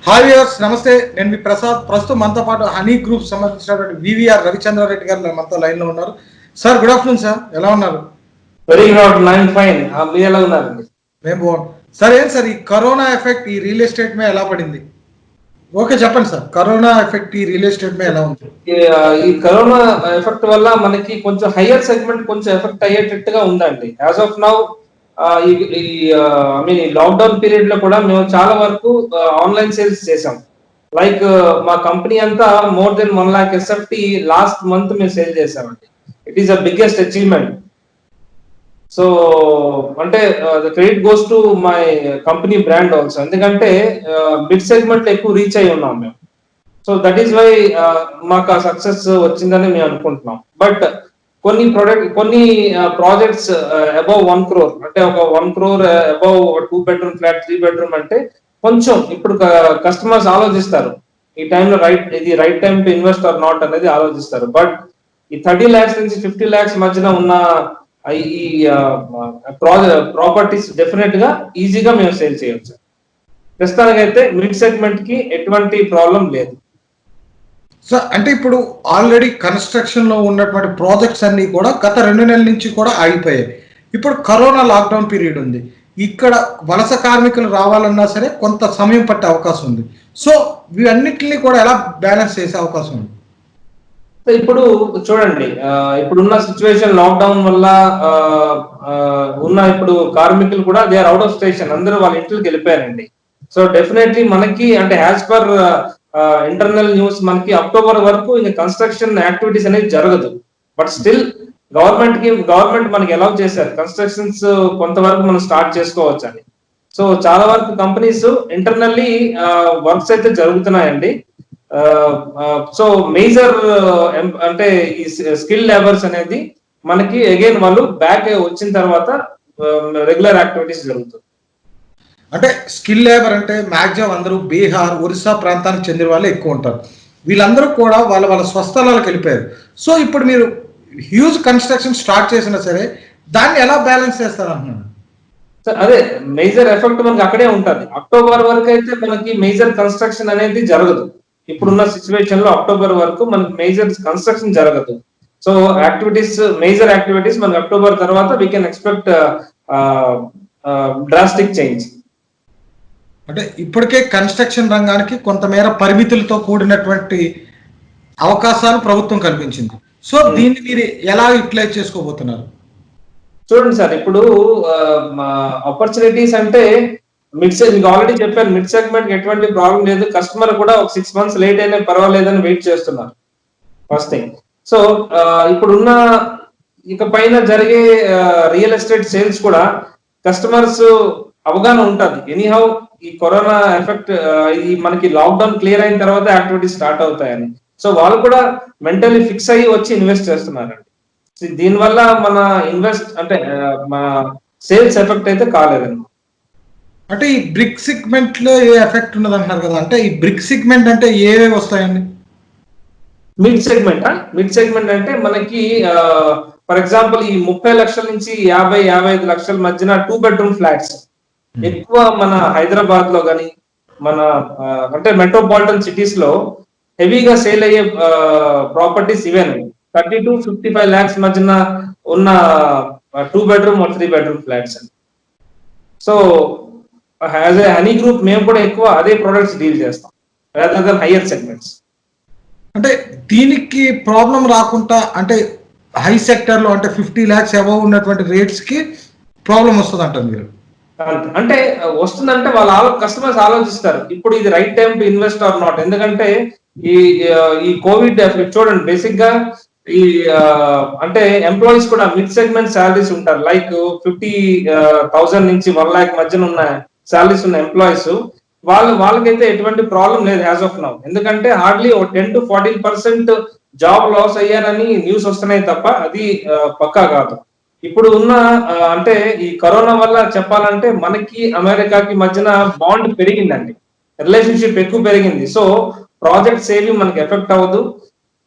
Hi viewers నమస్తే. నేను మీ ప్రసాద్. ప్రస్తుతం మనతో పాటు హనీ గ్రూప్ సంబంధించినటువంటి వివిఆర్ రవిచంద్రారెడ్డి గారు మనతో లైన్ లో ఉన్నారు. సార్ గుడ్ ఆఫ్టర్నూన్ సార్, ఎలా ఉన్నారు? Very good, nine fine. మీరు ఎలా ఉన్నారండి? మేము బాగున్నాం సార్. ఏం సార్ ఈ కరోనా ఎఫెక్ట్ ఈ రియల్ ఎస్టేట్ మీద ఎలా పడింది? ఓకే చెప్పండి సార్, కరోనా ఎఫెక్ట్ ఈ రియల్ ఎస్టేట్ మీద ఎలా ఉంది? ఈ కరోనా ఎఫెక్ట్ వల్ల మనకి కొంచెం హయ్యర్ సెగ్మెంట్ కొంచెం ఎఫెక్ట్ అయ్యేటట్టుగా ఉందండి. As of now I mean lockdown period లో కూడా మేము చాలా వరకు ఆన్లైన్ సేల్స్ చేసాం. లైక్ మా కంపెనీ అంతా more than 1 lakh SFT last month మేము సేల్ చేసామండి. It is the biggest achievement. So అంటే the credit goes to my company brand also. ఎందుకంటే మిడ్ సెగ్మెంట్ లో ఎక్కువ రీచ్ అయి ఉన్నాం మేము. సో దట్ ఈస్ వై మాకు ఆ సక్సెస్ వచ్చిందని మేము అనుకుంటున్నాం. బట్ కొన్ని ప్రాజెక్ట్స్ అబౌవ్ 1 crore, అంటే ఒక 1 crore above 2 bedroom flat, 3 bedroom అంటే కొంచెం ఇప్పుడు కస్టమర్స్ ఆలోచిస్తారు ఈ టైంలో ఇది right time to invest are not అనేది ఆలోచిస్తారు. బట్ ఈ 30 lakhs నుంచి 50 lakhs మధ్యన ఉన్న ఈ ప్రాపర్టీస్ డెఫినెట్ గా ఈజీగా మేము సేల్ చేయొచ్చు. ప్రస్తుతానికైతే మిడ్ సెగ్మెంట్ కి ఎటువంటి ప్రాబ్లం లేదు. సార్ అంటే ఇప్పుడు ఆల్రెడీ కన్స్ట్రక్షన్ లో ఉన్నటువంటి ప్రాజెక్ట్స్ అన్ని కూడా గత 2 నెలల నుంచి కూడా ఆగిపోయాయి. ఇప్పుడు కరోనా లాక్డౌన్ పీరియడ్ ఉంది. ఇక్కడ వలస కార్మికులు రావాలన్నా సరే కొంత సమయం పట్టే అవకాశం ఉంది. సో ఇవన్నిటిని కూడా ఎలా బ్యాలెన్స్ చేసే అవకాశం ఉంది? ఇప్పుడు చూడండి, ఇప్పుడున్న సిచ్యువేషన్ లాక్డౌన్ వల్ల ఉన్న ఇప్పుడు కార్మికులు కూడా they are out of station, అందరూ వాళ్ళ ఇంట్లోకి వెళ్ళిపోయారండి. సో డెఫినెట్లీ మనకి అంటే యాజ్ పర్ ఇంటర్నల్ న్యూస్ మనకి అక్టోబర్ వరకు ఇంకా కన్స్ట్రక్షన్ యాక్టివిటీస్ అనేది జరగదు. బట్ స్టిల్ గవర్నమెంట్ మనకి అలౌ చేశారు కన్స్ట్రక్షన్స్ కొంతవరకు మనం స్టార్ట్ చేసుకోవచ్చు అని. సో చాలా వరకు కంపెనీస్ ఇంటర్నల్లీ వర్క్స్ అయితే జరుగుతున్నాయండి. సో మేజర్ అంటే ఈ స్కిల్ లేబర్స్ అనేది మనకి అగైన్ వాళ్ళు బ్యాక్ వచ్చిన తర్వాత రెగ్యులర్ యాక్టివిటీస్ జరుగుతుంది. అంటే స్కిల్ లేబర్ అంటే మ్యాక్సిమం అందరూ బీహార్, ఒరిస్సా ప్రాంతానికి చెందిన వాళ్ళే ఎక్కువ ఉంటారు. వీళ్ళందరూ కూడా వాళ్ళ స్వస్థలాలకు వెళ్ళిపోయారు. సో ఇప్పుడు మీరు హ్యూజ్ కన్స్ట్రక్షన్ స్టార్ట్ చేసినా సరే దాన్ని ఎలా బ్యాలెన్స్ చేస్తారు అంటున్నాను. అదే మేజర్ ఎఫెక్ట్ మనకి అక్కడే ఉంటుంది. అక్టోబర్ వరకు అయితే మనకి మేజర్ కన్స్ట్రక్షన్ అనేది జరగదు. ఇప్పుడున్న సిచ్యువేషన్ లో అక్టోబర్ వరకు మనకి మేజర్ కన్స్ట్రక్షన్ జరగదు. సో మేజర్ యాక్టివిటీస్ మనకి అక్టోబర్ తర్వాత we can expect drastic change. అంటే ఇప్పటికే కన్స్ట్రక్షన్ రంగానికి కొంతమేర పరిమితులతో కూడినటువంటి అవకాశాలు ప్రభుత్వం కల్పించింది. సో దీన్ని మీరు ఎలా యూటిలైజ్ చేసుకోబోతున్నారు? చూడండి సార్, ఇప్పుడు ఆపర్చునిటీస్ అంటే మీకు ఆల్రెడీ చెప్పాను, మిడ్ సెగ్మెంట్ ఎటువంటి ప్రాబ్లం లేదు. కస్టమర్ కూడా ఒక 6 months లేట్ అయినా పర్వాలేదని వెయిట్ చేస్తున్నారు, ఫస్ట్ థింగ్. సో ఇప్పుడున్న ఇక పైన జరిగే రియల్ ఎస్టేట్ సేల్స్ కూడా కస్టమర్స్ అవగాహన ఉంటుంది. ఎనీహౌ ఈ కరోనా ఎఫెక్ట్ ఈ మనకి లాక్డౌన్ క్లియర్ అయిన తర్వాత యాక్టివిటీస్ స్టార్ట్ అవుతాయని. సో వాళ్ళు కూడా మెంటలీ ఫిక్స్ అయ్యి వచ్చి ఇన్వెస్ట్ చేస్తున్నారండి. దీనివల్ల మన అంటే మన సేల్స్ ఎఫెక్ట్ అయితే కాలేదండి. అంటే ఈ బ్రిక్ సెగ్మెంట్ లో ఏ ఎఫెక్ట్ ఉన్నది అంటున్నారు కదా, అంటే ఈ బ్రిక్ సెగ్మెంట్ అంటే ఏవేవి వస్తాయండి? మిడ్ సెగ్మెంట్ అంటే మనకి ఫర్ ఎగ్జాంపుల్ ఈ 30 లక్షల నుంచి 50-55 లక్షల మధ్యన 2 bedroom ఫ్లాట్స్ ఎక్కువ మన హైదరాబాద్ లో గానీ మన అంటే మెట్రోపాలిటన్ సిటీస్ లో హెవీగా సేల్ అయ్యే ప్రాపర్టీస్ ఇవేనండి. 30-55 lakhs మధ్యన ఉన్న 2 bedroom or 3 bedroom ఫ్లాట్స్ అండి. So as a honey group మేము కూడా ఎక్కువ అదే ప్రొడక్ట్స్ డీల్ చేస్తాం రాదర్ దెన్ హైయర్ సెగ్మెంట్స్. అంటే దీనికి ప్రాబ్లం రాకుండా అంటే హై సెక్టర్ లో అంటే 50 lakhs అబౌవ్ ఉన్నటువంటి రేట్స్ కి ప్రాబ్లం వస్తుంది అంటారు మీరు? అంటే వస్తుందంటే వాళ్ళ కస్టమర్స్ ఆలోచిస్తారు ఇప్పుడు ఇది right time to invest are not. ఎందుకంటే ఈ కోవిడ్ ఎఫెక్ట్ చూడండి, బేసిక్ గా ఈ అంటే ఎంప్లాయీస్ కూడా మిడ్ సెగ్మెంట్ శాలరీస్ ఉంటారు. లైక్ 50,000 నుంచి 1 lakh మధ్యన ఉన్న శాలరీస్ ఉన్న ఎంప్లాయీస్ వాళ్ళకైతే ఎటువంటి ప్రాబ్లం లేదు యాజ్ ఆఫ్ నౌ. ఎందుకంటే హార్డ్లీ 10-14% జాబ్ లాస్ అయ్యారని న్యూస్ వస్తున్నాయి తప్ప అది పక్కా కాదు. ఇప్పుడు ఉన్న అంటే ఈ కరోనా వల్ల చెప్పాలంటే మనకి అమెరికాకి మధ్యన బాండ్ పెరిగిందండి, రిలేషన్షిప్ ఎక్కువ పెరిగింది. సో ప్రాజెక్ట్స్ ఏవి మనకి ఎఫెక్ట్ అవ్వదు,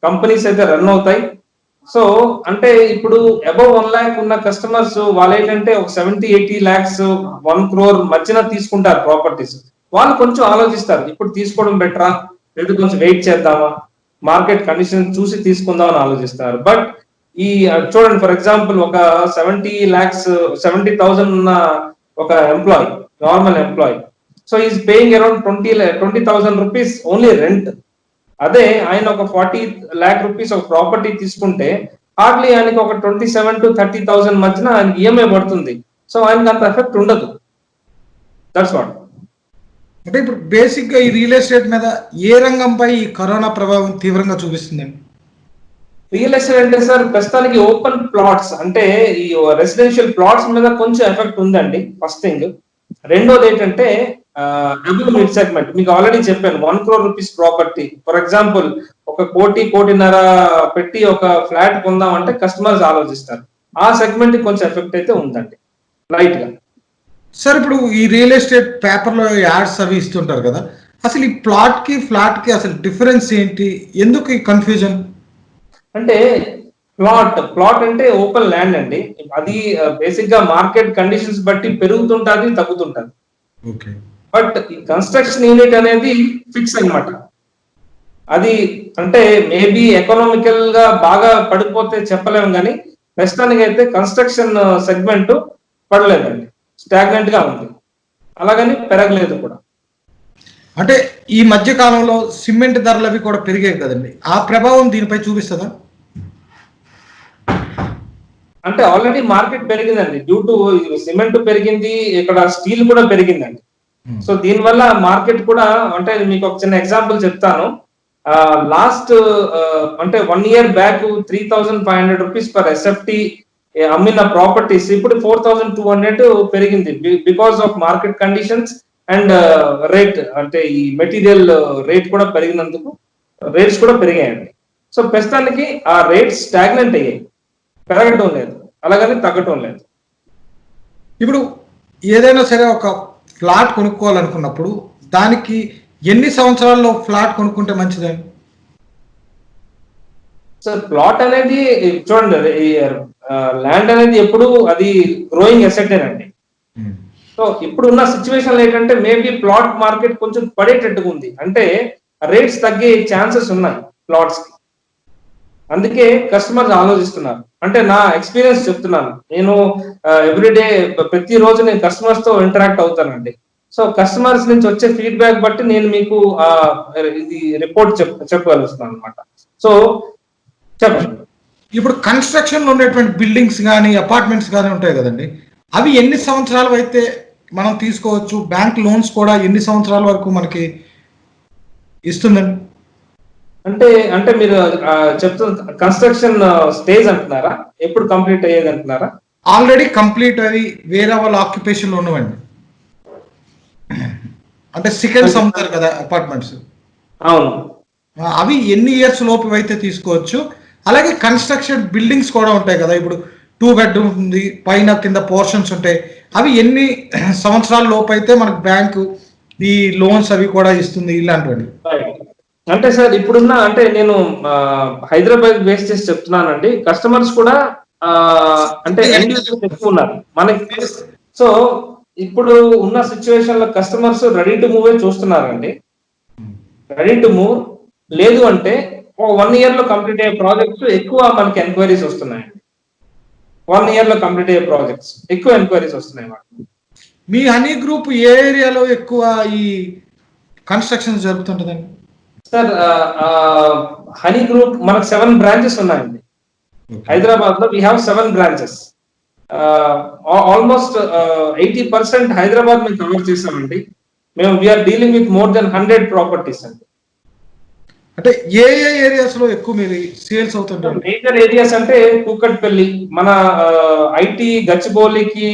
కంపెనీస్ అయితే రన్ అవుతాయి. సో అంటే ఇప్పుడు అబౌవ్ 1 lakh ఉన్న కస్టమర్స్ వాళ్ళు ఏంటంటే ఒక 70-80 lakhs 1 crore మధ్యన తీసుకుంటారు ప్రాపర్టీస్. వాళ్ళు కొంచెం ఆలోచిస్తారు, ఇప్పుడు తీసుకోవడం బెటరా లేదా కొంచెం వెయిట్ చేద్దామా, మార్కెట్ కండిషన్ చూసి తీసుకుందాం అని ఆలోచిస్తారు. బట్ ఈ చూడండి, ఫర్ ఎగ్జాంపుల్ ఒక 70,000 ఉన్న ఒక employee, normal employee, so is paying around 20,000 rupees only rent. అదే ఆయన ఒక 40 lakh రూపీస్ ఒక ప్రాపర్టీ తీసుకుంటే హార్డ్లీ ఆయనకి ఒక 27 to 30,000 మధ్యన ఆయనకి ఈఎంఐ పడుతుంది. సో ఆయనకి అంత ఎఫెక్ట్ ఉండదు. That's what. అంటే ఇప్పుడు బేసిక్ గా ఈ రియల్ ఎస్టేట్ మీద ఏ రంగంపై ఈ కరోనా ప్రభావం తీవ్రంగా చూపిస్తుందండి? రియల్ ఎస్టేట్ అంటే సార్ ప్రస్తుతానికి ఓపెన్ ప్లాట్స్ అంటే ఈ రెసిడెన్షియల్ ప్లాట్స్ మీద కొంచెం ఎఫెక్ట్ ఉందండి, ఫస్ట్ థింగ్. రెండోది ఏంటంటే అబవ్ మిడ్ సెగ్మెంట్, మీకు ఆల్రెడీ చెప్పాను 1 crore rupees property, for example ఒక 1.5 కోటి పెట్టి ఒక ఫ్లాట్ కొందామంటే కస్టమర్స్ ఆలోచిస్తారు. ఆ సెగ్మెంట్ కొంచెం ఎఫెక్ట్ అయితే ఉందండి లైట్ గా. సార్ ఇప్పుడు ఈ రియల్ ఎస్టేట్ పేపర్లో యాడ్స్ అవి ఇస్తుంటారు కదా, అసలు ఈ ప్లాట్ కి ఫ్లాట్ కి అసలు డిఫరెన్స్ ఏంటి, ఎందుకు ఈ కన్ఫ్యూజన్? అంటే ప్లాట్ అంటే ఓపెన్ ల్యాండ్ అండి, అది బేసిక్ గా మార్కెట్ కండిషన్స్ బట్టి పెరుగుతుంటది తగ్గుతుంటది. ఓకే. బట్ ఈ కన్స్ట్రక్షన్ యూనిట్ అనేది ఫిక్స్ అన్నమాట. అది అంటే మేబీ ఎకనామికల్ గా బాగా పడిపోతే చెప్పలేము, కానీ ప్రస్తుతానికి అయితే కన్స్ట్రక్షన్ సెగ్మెంట్ పడలేదండి, స్టాగ్నెంట్ గా ఉంది, అలాగని పెరగలేదు కూడా. అంటే ఈ మధ్య కాలంలో సిమెంట్ ధరలు అవి కూడా పెరిగాయి కదండి, ఆ ప్రభావం దీనిపై చూపిస్తుందా? అంటే ఆల్రెడీ మార్కెట్ పెరిగిందండి, డ్యూ టు సిమెంట్ పెరిగింది, ఇక్కడ స్టీల్ కూడా పెరిగిందండి. సో దీనివల్ల మార్కెట్ కూడా, అంటే మీకు ఒక చిన్న ఎగ్జాంపుల్ చెప్తాను. లాస్ట్ అంటే 1 year back 3,500 rupees per SFT అమ్మిన ప్రాపర్టీస్ ఇప్పుడు 4,200 పెరిగింది, because of market conditions and rate, అంటే ఈ మెటీరియల్ రేట్ కూడా పెరిగినందుకు రేట్స్ కూడా పెరిగాయండి. సో ప్రస్తుతానికి ఆ రేట్స్ స్టాగ్నెంట్ అయ్యాయి, పెరగటం లేదు, అలాగని తగ్గటం లేదు. ఇప్పుడు ఏదైనా సరే ఒక ఫ్లాట్ కొనుక్కోవాలనుకున్నప్పుడు దానికి ఎన్ని సంవత్సరాల్లో ఫ్లాట్ కొనుక్కుంటే మంచిదండి? సార్ ప్లాట్ అనేది చూడండి, ల్యాండ్ అనేది ఎప్పుడు అది గ్రోయింగ్ అసెటేనండి. సో ఇప్పుడు ఉన్న సిచ్యువేషన్ ఏంటంటే మేబీ ప్లాట్ మార్కెట్ కొంచెం పడేటట్టుగా ఉంది, అంటే రేట్స్ తగ్గే ఛాన్సెస్ ఉన్నాయి ప్లాట్స్ కి, అందుకే కస్టమర్స్ ఆలోచిస్తున్నారు. అంటే నా ఎక్స్పీరియన్స్ చెప్తున్నాను, నేను ఎవ్రీడే ప్రతిరోజు నేను కస్టమర్స్ తో ఇంటరాక్ట్ అవుతానండి. సో కస్టమర్స్ నుంచి వచ్చే ఫీడ్బ్యాక్ బట్టి నేను మీకు ఇది రిపోర్ట్ చెప్పగలుగుతున్నాను అనమాట. సో చెప్పండి. ఇప్పుడు కన్స్ట్రక్షన్ లో ఉండేటువంటి బిల్డింగ్స్ కానీ అపార్ట్మెంట్స్ కానీ ఉంటాయి కదండి, అవి ఎన్ని సంవత్సరాలు అయితే మనం తీసుకోవచ్చు? బ్యాంక్ లోన్స్ కూడా ఎన్ని సంవత్సరాల వరకు మనకి ఇస్తుందండి? అంటే మీరు చెప్తున్న కన్స్ట్రక్షన్ స్టేజ్ అంటున్నారా, ఎప్పుడు కంప్లీట్ అయ్యేది అంటున్నారా? ఆల్రెడీ కంప్లీట్ అవి వేరే వాళ్ళ ఆక్యుపేషన్ లో ఉన్నవండి, అంటే సెకండ్స్ అమ్ముతారు కదా అపార్ట్మెంట్స్. అవును. అవి ఎన్ని ఇయర్స్ లోపు అయితే తీసుకోవచ్చు? అలాగే కన్స్ట్రక్షన్ బిల్డింగ్స్ కూడా ఉంటాయి కదా, ఇప్పుడు 2 bedroom ఉంది, పైన కింద పోర్షన్స్ ఉంటాయి, అవి ఎన్ని సంవత్సరాల లోపు అయితే మనకు బ్యాంకు ఈ లోన్స్ అవి కూడా ఇస్తుంది ఇలాంటివి? అంటే సార్ ఇప్పుడున్న, అంటే నేను హైదరాబాద్ బేస్ చేసి చెప్తున్నానండి, కస్టమర్స్ కూడా అంటే ఎక్కువ ఉన్నారు మనకి. సో ఇప్పుడు ఉన్న సిచ్యువేషన్ లో కస్టమర్స్ రెడీ టు మూవ్ చూస్తున్నారండి. రెడీ టు మూవ్ లేదు అంటే 1 year లో కంప్లీట్ అయ్యే ప్రాజెక్ట్స్ ఎక్కువ మనకి ఎంక్వైరీస్ వస్తున్నాయండి. 1 year లో కంప్లీట్ అయ్యే ప్రాజెక్ట్స్ ఎక్కువ ఎంక్వైరీస్ వస్తున్నాయి మనకి. మీ హనీ గ్రూప్ ఏ ఏరియాలో ఎక్కువ ఈ కన్స్ట్రక్షన్ జరుగుతుంటదండి? సార్ హనీ గ్రూప్ మనకు 7 branches ఉన్నాయండి హైదరాబాద్ లో. We have 7 branches. Almost 80% Hyderabad మేము కవర్ చేసామండి. మేము we are dealing with more than 100 properties అండి. అంటే ఏ ఏ ఏరియాస్ లో ఎక్కువ మీరు సేల్స్ అవుతుంటారు? మేజర్ ఏరియాస్ అంటే కూకట్పల్లి, మన ఐటీ గచ్చిబౌలికి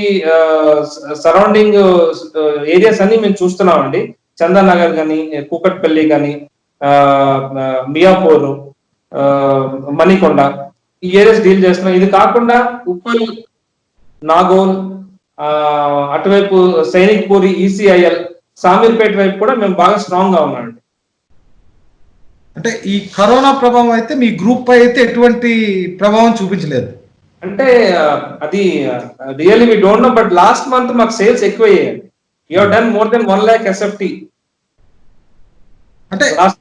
సరౌండింగ్ ఏరియాస్ అన్ని మేము చూస్తున్నామండి. చందానగర్ కానీ, కూకట్పల్లి కానీ, మియాపూర్, మణికొండ, ఈ ఏరియాస్ డీల్ చేస్తున్నాం. ఇది కాకుండా ఉప్పల్, నాగోల్, అటువైపు సైనిక్ పూరి, ఈసీఐఎల్, సామీర్పేట వైపు కూడా మేము బాగా స్ట్రాంగ్ గా ఉన్నామండి. అంటే ఈ కరోనా ప్రభావం అయితే మీ గ్రూప్ పై అయితే ఎటువంటి ప్రభావం చూపించలేదు? అంటే అది really we don't know, but last month మాకు సేల్స్ ఎక్కువ అయ్యాయండి. You have done more than 1 lakh SFT అంటే లాస్ట్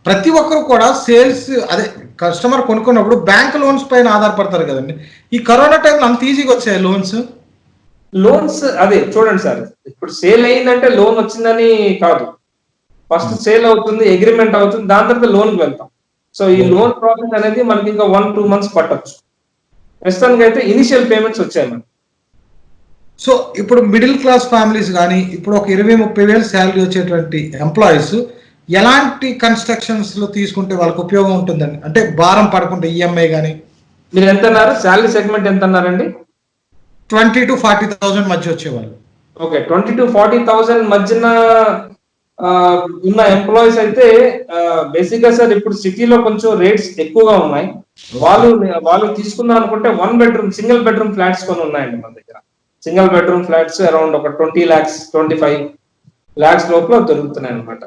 ప్రతి ఒక్కరు కూడా సేల్స్ అదే కస్టమర్ కొనుక్కున్నప్పుడు బ్యాంక్ లోన్స్ పైన ఆధారపడతారు కదండి. ఈ కరోనా టైంలో అంత ఈజీగా వచ్చాయి లోన్స్. లోన్స్ అదే చూడండి సార్, ఇప్పుడు సేల్ అయిందంటే లోన్ వచ్చిందని కాదు. ఫస్ట్ సేల్ అవుతుంది, అగ్రిమెంట్ అవుతుంది, దాని తర్వాత లోన్కి వెళ్తాం. సో ఈ లోన్ ప్రాసెస్ అనేది మనకి ఇంకా 1-2 మంత్స్ పట్టొచ్చు. ప్రస్తుతానికి అయితే ఇనిషియల్ పేమెంట్స్ వచ్చాయి మనకి. సో ఇప్పుడు మిడిల్ క్లాస్ ఫ్యామిలీస్ కానీ ఇప్పుడు ఒక 20-30 వేలు శాలరీ వచ్చేటువంటి ఎంప్లాయీస్ ఎలాంటి కన్స్ట్రక్షన్స్ లో తీసుకుంటే వాళ్ళకి ఉపయోగం ఉంటుందండి? అంటే భారం పడకుండా ఈఎంఐ కానీ మీరు ఎంత అన్నారు? శాలరీ సెగ్మెంట్ ఎంత అన్నారండి? 20,000 to 40,000 మధ్య వచ్చేవాళ్ళు. ఓకే, 20,000 to 40,000 మధ్యన ఉన్న ఎంప్లాయీస్ అయితే బేసిక్ గా సార్ ఇప్పుడు సిటీలో కొంచెం రేట్స్ ఎక్కువగా ఉన్నాయి. వాళ్ళు తీసుకుందాం అనుకుంటే 1 bedroom సింగిల్ బెడ్రూమ్ ఫ్లాట్స్ కొన్ని ఉన్నాయండి మన దగ్గర. సింగిల్ బెడ్రూమ్ ఫ్లాట్స్ అరౌండ్ ఒక 20 lakhs 25 lakhs లోపల దొరుకుతున్నాయి అనమాట.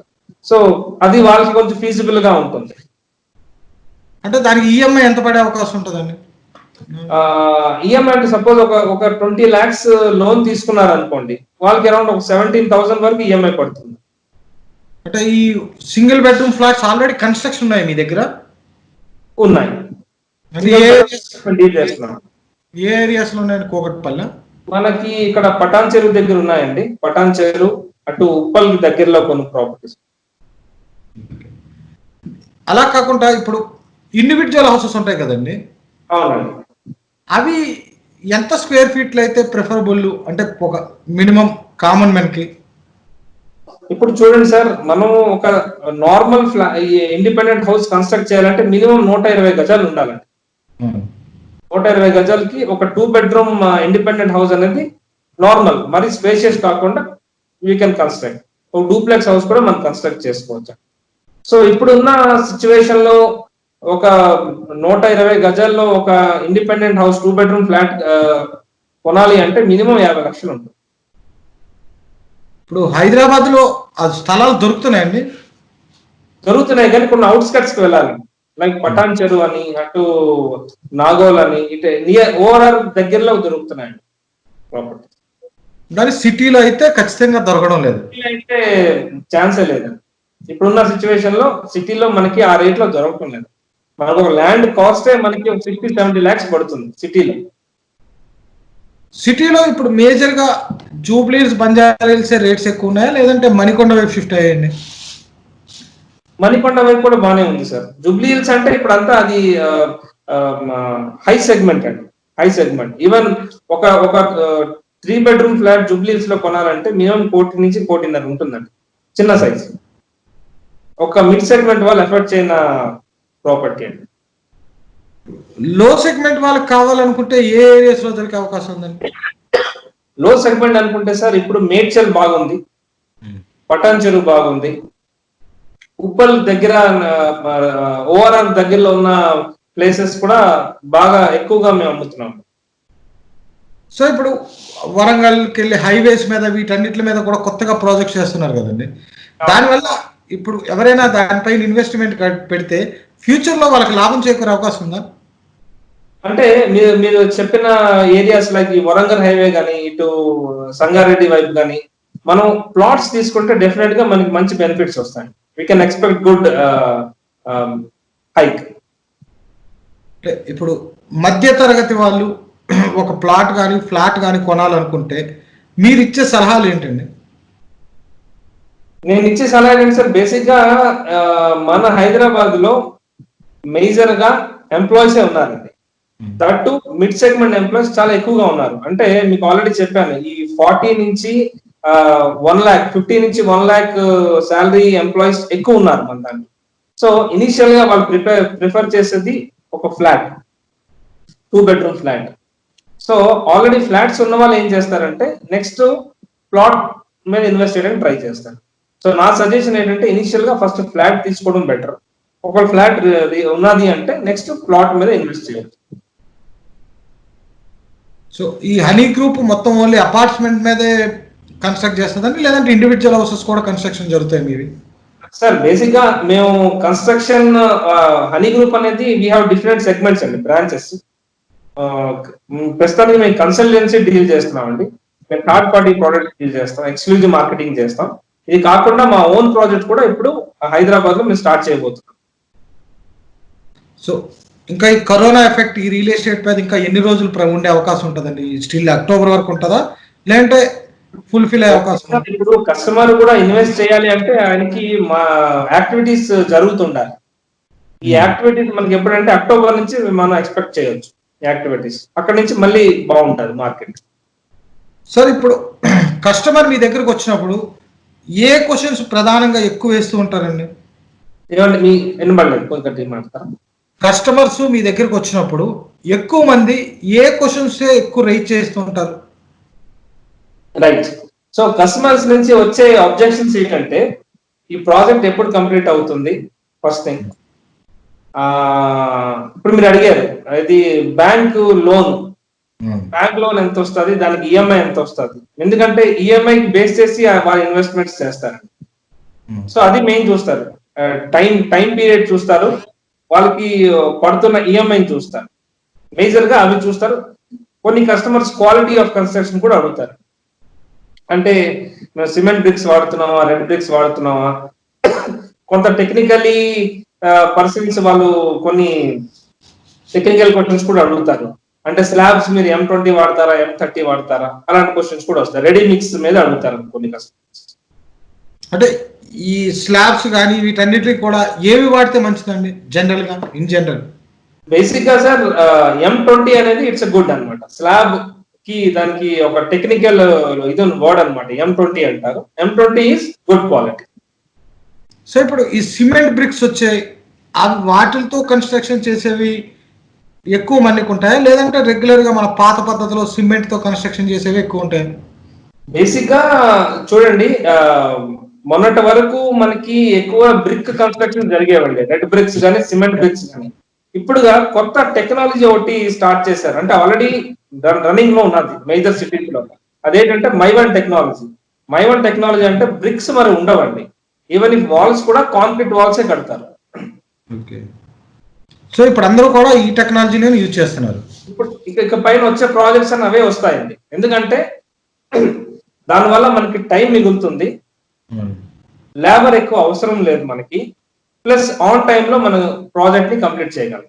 సో అది వాళ్ళకి కొంచెం ఫీజిబుల్ గా ఉంటుంది. అంటే దానికి ఈఎంఐ ఎంత పడే అవకాశం ఉంటుందండి? ఈఎంఐ అంటే సపోజ్ ఒక 20 lakhs లోన్ తీసుకున్నారు అనుకోండి, వాళ్ళకి అరౌండ్ ఒక 17,000 వరకు ఈఎంఐ పడుతుంది. అంటే ఈ single bedroom flats already construction ఉన్నాయి మీ దగ్గర? ఉన్నాయి. అది ఏ ఏరియాస్ లో ఉన్నాయండి? కూకట్పల్లి మనకి ఇక్కడ పటాన్ చెరువు దగ్గర ఉన్నాయండి. పటాన్ చెరువు అటు ఉప్పల్ దగ్గరలో కొన్ని ప్రాపర్టీస్. అలా కాకుండా ఇప్పుడు ఇండివిజువల్ హౌసెస్ ఉంటాయి కదండి, అవునండి. అవి ఎంత స్క్వేర్ ఫీట్లు అయితే ప్రిఫరబుల్? అంటే ఒక మినిమం కామన్ మెన్ కి. ఇప్పుడు చూడండి సార్, మనం ఒక నార్మల్ ఇండిపెండెంట్ హౌస్ కన్స్ట్రక్ట్ చేయాలంటే మినిమం 120 గజాలు ఉండాలండి. 120 గజాలకి ఒక 2 bedroom ఇండిపెండెంట్ హౌస్ అనేది నార్మల్, మరి స్పేషియస్ కాకుండా యూ కెన్ కన్స్ట్రక్ట్. ఒక డూప్లెక్స్ హౌస్ కూడా మనం కన్స్ట్రక్ట్ చేసుకోవచ్చు. సో ఇప్పుడున్న సిచ్యువేషన్ లో ఒక 120 గజాల్లో ఒక ఇండిపెండెంట్ హౌస్ 2 bedroom ఫ్లాట్ కొనాలి అంటే మినిమం 50 లక్షలు ఉంటుంది. ఇప్పుడు హైదరాబాద్ లో ఆ స్థలాలు దొరుకుతున్నాయండి? దొరుకుతున్నాయి, కానీ కొన్ని అవుట్స్కట్స్ కి వెళ్ళాలి. లైక్ పటాన్ చెరువు అని, అటు నాగోల్ అని, ఇటు నియర్ ఓవరాల్ దగ్గరలో దొరుకుతున్నాయండి ప్రాపర్టీ. కానీ సిటీలో అయితే ఖచ్చితంగా దొరకడం లేదు. అయితే ఛాన్సే లేదండి. ఇప్పుడున్న సిచ్యువేషన్ లో సిటీలో మనకి ఆ రేట్ లో దొరకడం లేదు. మనకు ఒక ల్యాండ్ కాస్టే మనకి 60-70 lakhs పడుతుంది సిటీలో. సిటీలో ఇప్పుడు మేజర్ గా జూబ్లీస్, బంజారాహిల్స్ రేట్స్ ఎక్కువ ఉన్నాయా, లేదంటే మణికొండ వైపు షిఫ్ట్ అయ్యండి? మణికొండ వైపు కూడా బాగానే ఉంది సార్. జూబ్లీ హిల్స్ అంటే ఇప్పుడు అంతా అది హై సెగ్మెంట్ అండి, హై సెగ్మెంట్. ఈవెన్ ఒక 3 bedroom ఫ్లాట్ జూబ్లీ హిల్స్ లో కొనాలంటే మినిమం 1 కోటి నుంచి 1.5 కోటి ఉంటుందండి, చిన్న సైజ్. ఒక మిడ్ సెగ్మెంట్ వాళ్ళు ఎఫర్ట్ చేయన ప్రాపర్టీ అండి. లో సెగ్మెంట్ వాళ్ళకి కావాలనుకుంటే ఏ ఏరియాస్ లో దొరికే అవకాశం ఉందండి? లో సెగ్మెంట్ అనుకుంటే సార్ ఇప్పుడు మేడ్చల్ బాగుంది, పటాన్ చెరువు బాగుంది, ఉప్పల్ దగ్గర ఓఆర్ఆర్ దగ్గరలో ఉన్న ప్లేసెస్ కూడా బాగా ఎక్కువగా మేము అమ్ముతున్నాం. సో ఇప్పుడు వరంగల్కి వెళ్ళి హైవేస్ మీద వీటన్నిటి మీద కూడా కొత్తగా ప్రాజెక్ట్స్ చేస్తున్నారు కదండి. దానివల్ల ఇప్పుడు ఎవరైనా దానిపైన ఇన్వెస్ట్మెంట్ పెడితే ఫ్యూచర్ లో వాళ్ళకి లాభం చేకూరే అవకాశం ఉందా? అంటే మీరు చెప్పిన ఏరియాస్ లైక్ ఈ వరంగల్ హైవే కానీ, ఇటు సంగారెడ్డి వైపు కానీ మనం ప్లాట్స్ తీసుకుంటే డెఫినెట్ గా మనకి మంచి బెనిఫిట్స్ వస్తాయి. We can expect good hike. ఇప్పుడు మధ్య తరగతి వాళ్ళు ఒక ప్లాట్ కానీ ఫ్లాట్ కానీ కొనాలనుకుంటే మీరు ఇచ్చే సలహాలు ఏంటండి? నేను ఇచ్చే సలహా ఏంటి సార్, బేసిక్ గా మన హైదరాబాద్ లో మేజర్ గా ఎంప్లాయీస్ ఉన్నారండి. దట్టు మిడ్ సెగ్మెంట్ ఎంప్లాయీస్ చాలా ఎక్కువగా ఉన్నారు. అంటే మీకు ఆల్రెడీ చెప్పాను, ఈ 40 నుంచి 1 lakh 50 నుంచి 1 lakh శాలరీ ఎంప్లాయీస్ ఎక్కువ ఉన్నారు మన దాంట్లో. సో ఇనిషియల్ గా వాళ్ళు ప్రిఫర్ చేసేది ఒక flat, 2 bedroom flat. So already flats ఉన్న వాళ్ళు ఏం చేస్తారంటే నెక్స్ట్ ప్లాట్ మీద ఇన్వెస్ట్ చేయడానికి ట్రై చేస్తారు. సో నా సజెషన్ ఏంటంటే ఇనిషియల్ గా ఫస్ట్ ఫ్లాట్ తీసుకోవడం బెటర్. ఒక ఫ్లాట్ ఉన్నది అంటే నెక్స్ట్ ప్లాట్ మీద ఇన్వెస్ట్ చేయాలి. సో ఈ హనీ గ్రూప్ మొత్తం ఓన్లీ అపార్ట్మెంట్ మీదే కన్స్ట్రక్ట్ చేస్తుందండి, లేదంటే ఇండివిజువల్ హౌసెస్ కూడా కన్స్ట్రక్షన్ జరుగుతాయి మీవి? సార్ బేసిక్ గా మేము కన్స్ట్రక్షన్ హనీ గ్రూప్ అనేది వీ హ్యావ్ డిఫరెంట్ సెగ్మెంట్స్ అండి, బ్రాంచెస్. ప్రస్తుతానికి మేము కన్సల్టెన్సీ డీల్ చేస్తున్నాం అండి, మేము థర్డ్ పార్టీ ప్రోడక్ట్ డీల్ చేస్తాం, ఎక్స్క్లూజివ్ మార్కెటింగ్ చేస్తాం. ఇది కాకుండా మా ఓన్ ప్రాజెక్ట్ కూడా ఇప్పుడు హైదరాబాద్ లో మేము స్టార్ట్ చేయబోతున్నాం. సో ఇంకా ఈ కరోనా ఎఫెక్ట్ ఈ రియల్ ఎస్టేట్ మీద ఇంకా ఎన్ని రోజులు ఉండే అవకాశం ఉంటుందండి? స్టిల్ అక్టోబర్ వరకు ఉంటుందా, లేదంటే ఫుల్ఫిల్ అయ్యే అవకాశం ఉంటుందా? ఇప్పుడు కస్టమర్ కూడా ఇన్వెస్ట్ చేయాలి అంటే ఆయనకి మా యాక్టివిటీస్ జరుగుతుండాలి. ఈ యాక్టివిటీస్ మనకి ఎప్పుడంటే అక్టోబర్ నుంచి మనం ఎక్స్పెక్ట్ చేయొచ్చు. యాక్టివిటీస్ అక్కడ నుంచి మళ్ళీ బాగుంటది మార్కెట్. సార్ ఇప్పుడు కస్టమర్ మీ దగ్గరకు వచ్చినప్పుడు ఏ క్వశ్చన్స్ ప్రధానంగా ఎక్కువ వేస్తూ ఉంటారండి? ఏమంటే మీ వినబడలేదు, కొంచెం మాట్లాడతారా? కస్టమర్స్ మీ దగ్గరకు వచ్చినప్పుడు ఎక్కువ మంది ఏ క్వశ్చన్స్ ఎక్కువ రైజ్ చేస్తూ ఉంటారు? రైట్. సో కస్టమర్స్ నుంచి వచ్చే అబ్జెక్షన్స్ ఏంటంటే ఈ ప్రాజెక్ట్ ఎప్పుడు కంప్లీట్ అవుతుంది ఫస్ట్ థింగ్. ఇప్పుడు మీరు అడిగారు ఇది బ్యాంక్ లోన్ ఎంత వస్తుంది, దానికి ఈఎంఐ ఎంత వస్తుంది, ఎందుకంటే ఈఎంఐ బేస్ చేసి వాళ్ళు ఇన్వెస్ట్మెంట్స్ చేస్తారు. సో అది మెయిన్ చూస్తారు, టైం పీరియడ్ చూస్తారు, వాళ్ళకి పడుతున్న ఈఎంఐ చూస్తారు, మేజర్ గా అవి చూస్తారు. కొన్ని కస్టమర్స్ క్వాలిటీ ఆఫ్ కన్స్ట్రక్షన్ కూడా అడుగుతారు. అంటే మేము సిమెంట్ బ్రిక్స్ వాడుతున్నామా, రెడ్ బ్రిక్స్ వాడుతున్నామా, కొంత టెక్నికలీ పర్సన్స్ వాళ్ళు కొన్ని టెక్నికల్ క్వశ్చన్స్ కూడా అడుగుతారు. అంటే స్లాబ్స్ మీరు M20 వాడతారా, M30 వాడతారా, అలాంటి క్వశ్చన్స్ కూడా వస్తాయి. రెడీ మిక్స్ మీద అడుగుతారు కొన్ని కస్టమర్స్. అంటే ఈ స్లాబ్స్ కానీ వీటన్నిటికి కూడా ఏవి వాడితే మంచిదండి జనరల్ గా, ఇన్ జనరల్? బేసిక్ గా సార్ M20 అనేది ఇట్స్ గుడ్ అనమాట. స్లాబ్ కి దానికి ఒక టెక్నికల్ ఇది వర్డ్ అనమాట, M20 అంటారు. M20 is good quality. So ఇప్పుడు ఈ సిమెంట్ బ్రిక్స్ వచ్చాయి, అవి వాటితో కన్స్ట్రక్షన్ చేసేవి ఎక్కువ మందికి ఉంటాయా, లేదంటే రెగ్యులర్ గా మన పాత పద్ధతిలో సిమెంట్ తో కన్స్ట్రక్షన్ చేసేవి ఎక్కువ ఉంటాయి? బేసిక్ గా చూడండి, మొన్నటి వరకు మనకి ఎక్కువ బ్రిక్ కన్స్ట్రక్షన్ జరిగేవండి, రెడ్ బ్రిక్స్ కానీ సిమెంట్ బ్రిక్స్ కానీ. ఇప్పుడుగా కొత్త టెక్నాలజీ ఒకటి స్టార్ట్ చేశారు, అంటే ఆల్రెడీ రన్నింగ్ లో ఉన్నది మేజర్ సిటీస్ లో. అదేంటంటే మైవన్ టెక్నాలజీ. మైవన్ టెక్నాలజీ అంటే బ్రిక్స్ మరి ఉండవండి, ఈవెన్ ఈ వాల్స్ కూడా కాంక్రీట్ వాల్సే కడతారు. సో ఇప్పుడు అందరూ కూడా ఈ టెక్నాలజీని యూజ్ చేస్తున్నారు. ఇప్పుడు ఇక పైన వచ్చే ప్రాజెక్ట్స్ అని అవే వస్తాయండి, ఎందుకంటే దానివల్ల మనకి టైం మిగులుతుంది, లేబర్ ఎక్కువ అవసరం లేదు మనకి, ప్లస్ ఆన్ టైమ్ లో మన ప్రాజెక్ట్ ని కంప్లీట్ చేయగలం.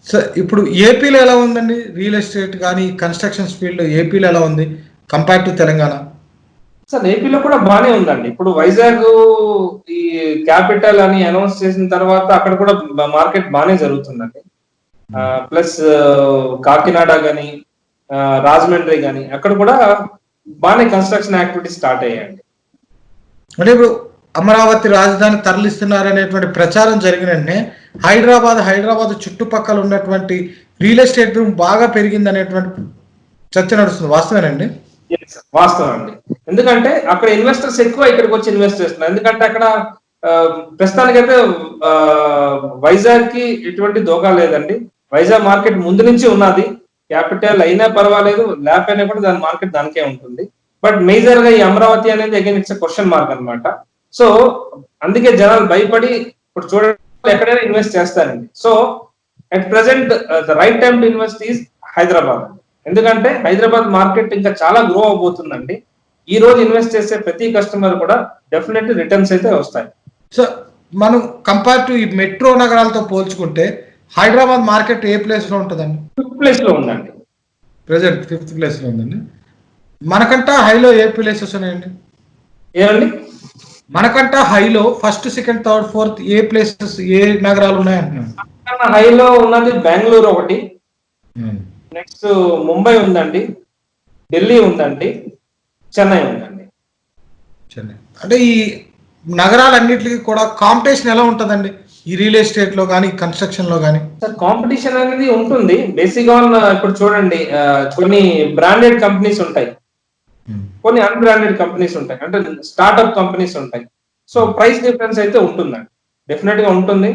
సార్ ఇప్పుడు ఏపీలో ఎలా ఉందండి రియల్ ఎస్టేట్ కానీ కన్స్ట్రక్షన్ ఫీల్డ్? ఏపీలో ఎలా ఉంది కంపేర్ టు తెలంగాణ? సార్ ఏపీలో కూడా బాగానే ఉందండి. ఇప్పుడు వైజాగ్ ఈ క్యాపిటల్ అని అనౌన్స్ చేసిన తర్వాత అక్కడ కూడా మార్కెట్ బాగానే జరుగుతుందండి. ప్లస్ కాకినాడ కానీ రాజమండ్రి కానీ అక్కడ కూడా బాగానే కన్స్ట్రక్షన్ యాక్టివిటీ స్టార్ట్ అయ్యాయండి. అంటే ఇప్పుడు అమరావతి రాజధాని తరలిస్తున్నారు అనేటువంటి ప్రచారం జరిగిన వెంటనే హైదరాబాద్ చుట్టుపక్కల ఉన్నటువంటి రియల్ ఎస్టేట్ భూమి బాగా పెరిగింది అనేటువంటి చర్చ నడుస్తుంది, వాస్తవేనండి? వాస్తవం అండి, ఎందుకంటే అక్కడ ఇన్వెస్టర్స్ ఎక్కువ ఇక్కడికి వచ్చి ఇన్వెస్ట్ చేస్తున్నారు. ఎందుకంటే అక్కడ ప్రస్తుతానికైతే వైజాగ్ కి ఎటువంటి దోకా లేదండి. వైజాగ్ మార్కెట్ ముందు నుంచి ఉన్నది, క్యాపిటల్ అయినా పర్వాలేదు, ల్యాప్ అయినా కూడా దాని మార్కెట్ దానికే ఉంటుంది. బట్ మేజర్ గా ఈ అమరావతి అనేది అగైన్ ఇట్స్ క్వశ్చన్ మార్క్ అనమాట. సో అందుకే జనాలు భయపడి ఇప్పుడు చూడండి ఎక్కడైనా ఇన్వెస్ట్ చేస్తారండి. So at present the right time to invest is Hyderabad. ఎందుకంటే హైదరాబాద్ మార్కెట్ ఇంకా చాలా గ్రో అవబోతుందండి. ఈ రోజు ఇన్వెస్ట్ చేసే ప్రతి కస్టమర్ కూడా డెఫినెట్లీ రిటర్న్స్ అయితే వస్తాయి. సో మనం కంపేర్ టు ఈ మెట్రో నగరాలతో పోల్చుకుంటే హైదరాబాద్ మార్కెట్ ఏ ప్లేస్ లో ఉంటుందండి? 5th ప్లేస్ లో ఉందండి. ప్రెసెంట్ 5th ప్లేస్ లో ఉందండి. మనకంట హైలో ఏ ప్లేసెస్ ఉన్నాయండి? ఏమండి మనకంట హైలో ఫస్ట్, సెకండ్, థర్డ్, ఫోర్త్ ఏ ప్లేసెస్, ఏ నగరాలు ఉన్నాయంటున్నాను? హైలో ఉన్నది బెంగళూరు ఒకటి, నెక్స్ట్ ముంబై ఉందండి, ఢిల్లీ ఉందండి, చెన్నై ఉందండి. చెన్నై. అంటే ఈ నగరాలన్నిటికీ కూడా కాంపిటీషన్ ఎలా ఉంటుందండి ఈ రియల్ ఎస్టేట్ లో కానీ కన్స్ట్రక్షన్ లో కానీ? సార్ కాంపిటీషన్ అనేది ఉంటుంది. బేసిక్ గా ఇప్పుడు చూడండి, కొన్ని బ్రాండెడ్ కంపెనీస్ ఉంటాయి, కొన్ని అన్బ్రాండెడ్ కంపెనీస్ ఉంటాయి, అంటే స్టార్ట్అప్ కంపెనీస్ ఉంటాయి. సో ప్రైస్ డిఫరెన్స్ అయితే ఉంటుందండి, డెఫినెట్ గా ఉంటుంది.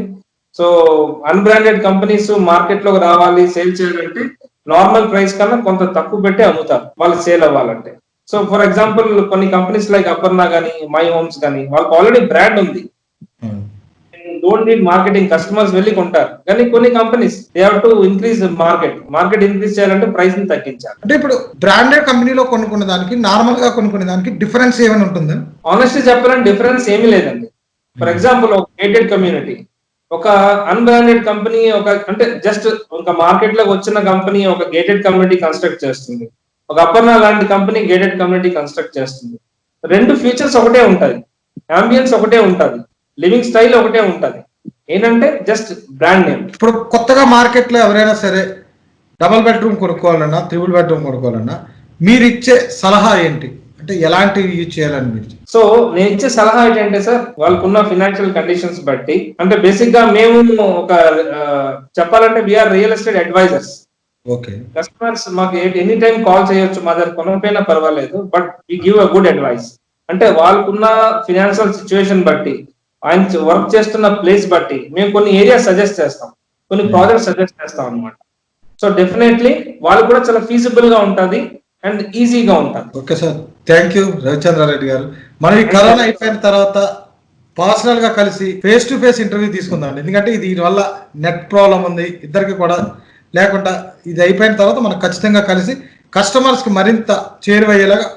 సో అన్బ్రాండెడ్ కంపెనీస్ మార్కెట్ లోకి రావాలి, సేల్ చేయాలంటే నార్మల్ ప్రైస్ కన్నా కొంత తక్కువ పెట్టి అమ్ముతారు వాళ్ళు సేల్ అవ్వాలంటే. సో ఫర్ ఎగ్జాంపుల్ కొన్ని కంపెనీస్ లైక్ అపర్ణ కానీ, మై హోమ్స్ కానీ, వాళ్ళకి ఆల్రెడీ బ్రాండ్ ఉంది. డోంట్ నీడ్ మార్కెటింగ్, కస్టమర్స్ వెళ్ళి కొంటారు. కానీ కొన్ని companies they have to increase market increase చేయాలంటే ప్రైస్ ని తగ్గించాలి. అంటే ఇప్పుడు బ్రాండెడ్ కంపెనీలో కొనుక్కునే దానికి నార్మల్ గా కొనుక్కునే దానికి డిఫరెన్స్ ఏమైనా ఉంటుందా? ఆనెస్ట్లీ చెప్పాలంటే డిఫరెన్స్ ఏమీ లేదండి. ఫర్ ఎగ్జాంపుల్ ఒక గేటెడ్ కమ్యూనిటీ, ఒక అన్బ్రాండెడ్ కంపెనీ, అంటే జస్ట్ ఒక మార్కెట్ లోకి వచ్చిన కంపెనీ ఒక గేటెడ్ కమ్యూనిటీ కన్స్ట్రక్ట్ చేస్తుంది, ఒక అపర్ణ లాంటి కంపెనీ గేటెడ్ కమ్యూనిటీ కన్స్ట్రక్ట్ చేస్తుంది. రెండు ఫీచర్స్ ఒకటే ఉంటది, అంబియన్స్ ఒకటే ఉంటది, లివింగ్ స్టైల్ ఒకటే ఉంటది. ఏంటంటే జస్ట్ బ్రాండ్ నేమ్. ఇప్పుడు కొత్తగా మార్కెట్ లో ఎవరైనా సరే డబుల్ బెడ్రూమ్ కొనుక్కోవాలన్నా, త్రిబుల్ బెడ్రూమ్ కొనుక్కోవాలన్నా మీరు ఇచ్చే సలహా ఏంటి? అంటే ఎలాంటివి యూజ్ చేయాలని మీరు? సో నేను ఇచ్చే సలహా ఏంటంటే సార్, వాళ్ళకున్న ఫినాన్షియల్ కండిషన్స్ బట్టి, అంటే బేసిక్ గా మేము ఒక చెప్పాలంటే we are real estate advisors. Okay. Customers మాకు ఎనీ టైం కాల్ చేయొచ్చు, మా దగ్గర కొనకపోయినా పర్వాలేదు, but we give a good advice. అంటే వాళ్ళకున్న ఫినాన్షియల్ సిచ్యువేషన్ బట్టి, ఆయన వర్క్ చేస్తున్న ప్లేస్ బట్టి మేము కొన్ని ఏరియాస్ సజెస్ట్ చేస్తాం, కొన్ని ప్రాజెక్ట్స్ సజెస్ట్ చేస్తాం అనమాట. సో డెఫినెట్లీ వాళ్ళు కూడా చాలా ఫీజిబుల్ గా ఉంటది అండ్ ఈజీగా ఉంటుంది. Okay sir, thank you Ravichandra Reddy గారు. మనం ఈ కరోనా అయిపోయిన తర్వాత పర్సనల్ గా కలిసి ఫేస్ టు ఫేస్ ఇంటర్వ్యూ తీసుకుందాం. ఎందుకంటే ఇది వల్ల నెట్ ప్రాబ్లం ఉంది ఇద్దరికి కూడా, లేకుండా ఇది అయిపోయిన తర్వాత మనం ఖచ్చితంగా కలిసి కస్టమర్స్ కి మరింత చేరువయ్యేలాగా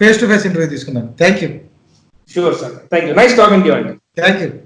ఫేస్ టు ఫేస్ ఇంటర్వ్యూ తీసుకుందాం. Thank you. Sure sir, thank you. Nice talking to you అండి. Thank you.